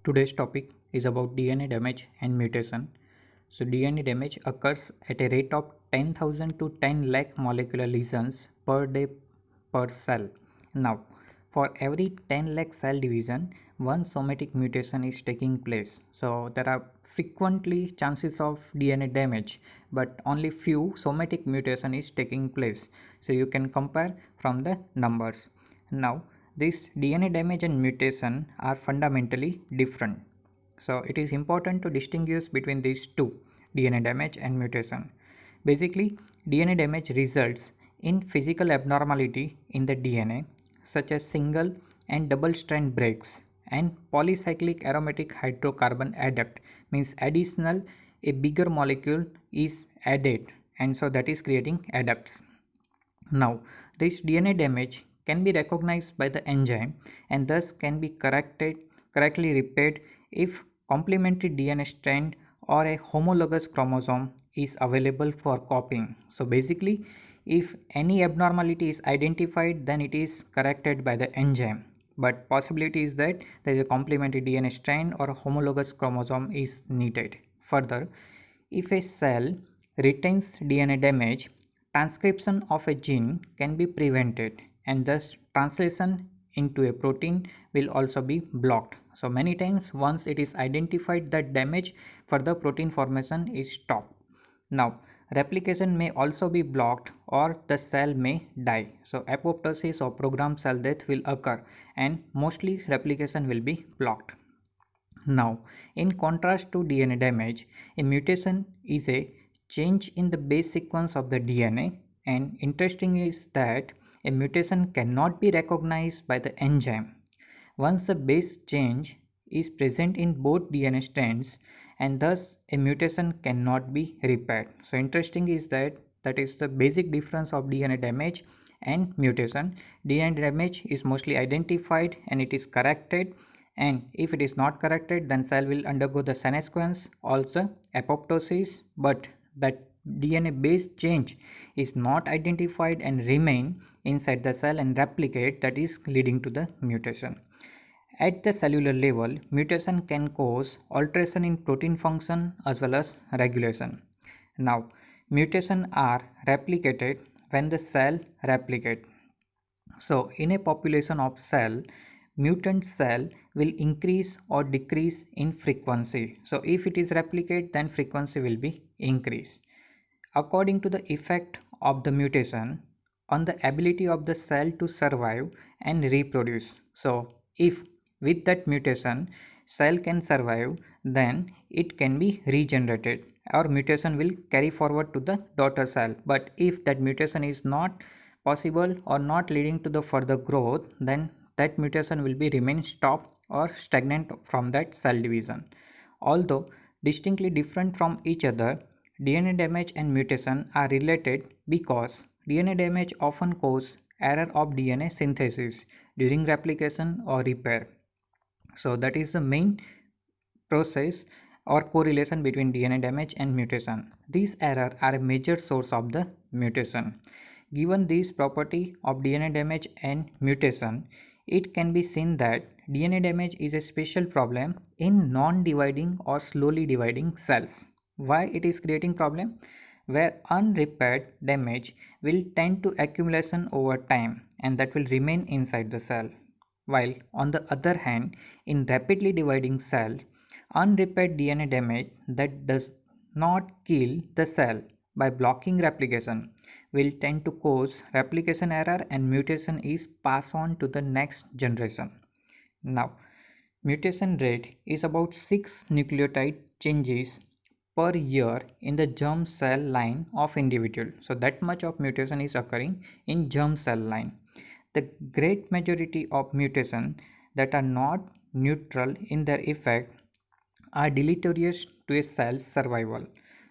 Today's topic is about DNA damage and mutation. So DNA damage occurs at a rate of 10,000 to 10 lakh molecular lesions per day per cell. Now, for every 10 lakh cell division, one somatic mutation is taking place. So there are frequently chances of DNA damage, but only few somatic mutation is taking place. So you can compare from the numbers. Now, this DNA damage and mutation are fundamentally different. So it is important to distinguish between these two, DNA damage and mutation. Basically, DNA damage results in physical abnormality in the DNA such as single and double strand breaks and polycyclic aromatic hydrocarbon adduct means additional a bigger molecule is added, and so that is creating adducts. Now, this DNA damage can be recognized by the enzyme and thus can be correctly repaired if complementary DNA strand or a homologous chromosome is available for copying. So basically, if any abnormality is identified, then it is corrected by the enzyme. But possibility is that there is a complementary DNA strand or a homologous chromosome is needed. Further, if a cell retains DNA damage, transcription of a gene can be prevented and thus translation into a protein will also be blocked. So many times once it is identified that damage, further protein formation is stopped. Now replication may also be blocked or the cell may die. So apoptosis or programmed cell death will occur and mostly replication will be blocked. Now, in contrast to DNA damage, a mutation is a change in the base sequence of the DNA, and interesting is that a mutation cannot be recognized by the enzyme. Once the base change is present in both DNA strands, and thus a mutation cannot be repaired. So interesting is that is the basic difference of DNA damage and mutation. DNA damage is mostly identified and it is corrected, and if it is not corrected then cell will undergo the senescence, also apoptosis, but that DNA base change is not identified and remain inside the cell and replicate, that is leading to the mutation. At the cellular level, mutation can cause alteration in protein function as well as regulation. Now, mutations are replicated when the cell replicate. So, in a population of cell, mutant cell will increase or decrease in frequency. So, if it is replicate, then frequency will be increase. According to the effect of the mutation on the ability of the cell to survive and reproduce. So, if with that mutation cell can survive, then it can be regenerated or mutation will carry forward to the daughter cell. But if that mutation is not possible or not leading to the further growth, then that mutation will be remain stopped or stagnant from that cell division. Although distinctly different from each other, DNA damage and mutation are related because DNA damage often causes error of DNA synthesis during replication or repair. So that is the main process or correlation between DNA damage and mutation. These errors are a major source of the mutation. Given this property of DNA damage and mutation, it can be seen that DNA damage is a special problem in non-dividing or slowly dividing cells. Why it is creating problem? Where unrepaired damage will tend to accumulation over time and that will remain inside the cell. While on the other hand, in rapidly dividing cells, unrepaired DNA damage that does not kill the cell by blocking replication will tend to cause replication error and mutation is passed on to the next generation. Now, mutation rate is about 6 nucleotide changes per year in the germ cell line of individual. So that much of mutation is occurring in germ cell line. The great majority of mutations that are not neutral in their effect are deleterious to a cell's survival.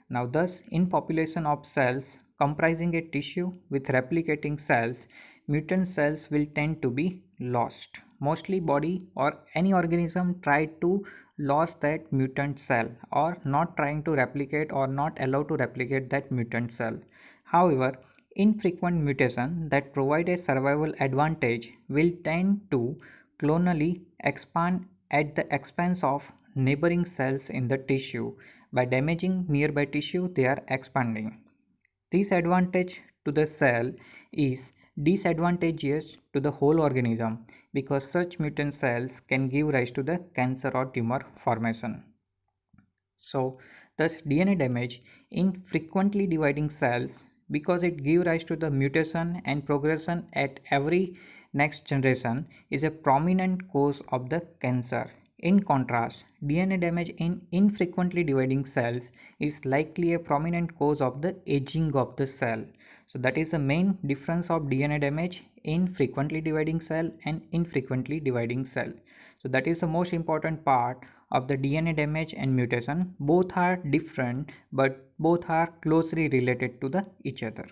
Now, thus, in population of cells comprising a tissue with replicating cells, mutant cells will tend to be lost. Mostly body or any organism try to lose that mutant cell or not trying to replicate or not allowed to replicate that mutant cell. However, infrequent mutation that provide a survival advantage will tend to clonally expand at the expense of neighboring cells in the tissue. By damaging nearby tissue, they are expanding. This advantage to the cell is disadvantageous to the whole organism because such mutant cells can give rise to the cancer or tumor formation. So, thus DNA damage in frequently dividing cells because it gives rise to the mutation and progression at every next generation is a prominent cause of the cancer. In contrast, DNA damage in infrequently dividing cells is likely a prominent cause of the aging of the cell. So that is the main difference of DNA damage in frequently dividing cell and infrequently dividing cell. So that is the most important part of the DNA damage and mutation. Both are different but both are closely related to the each other.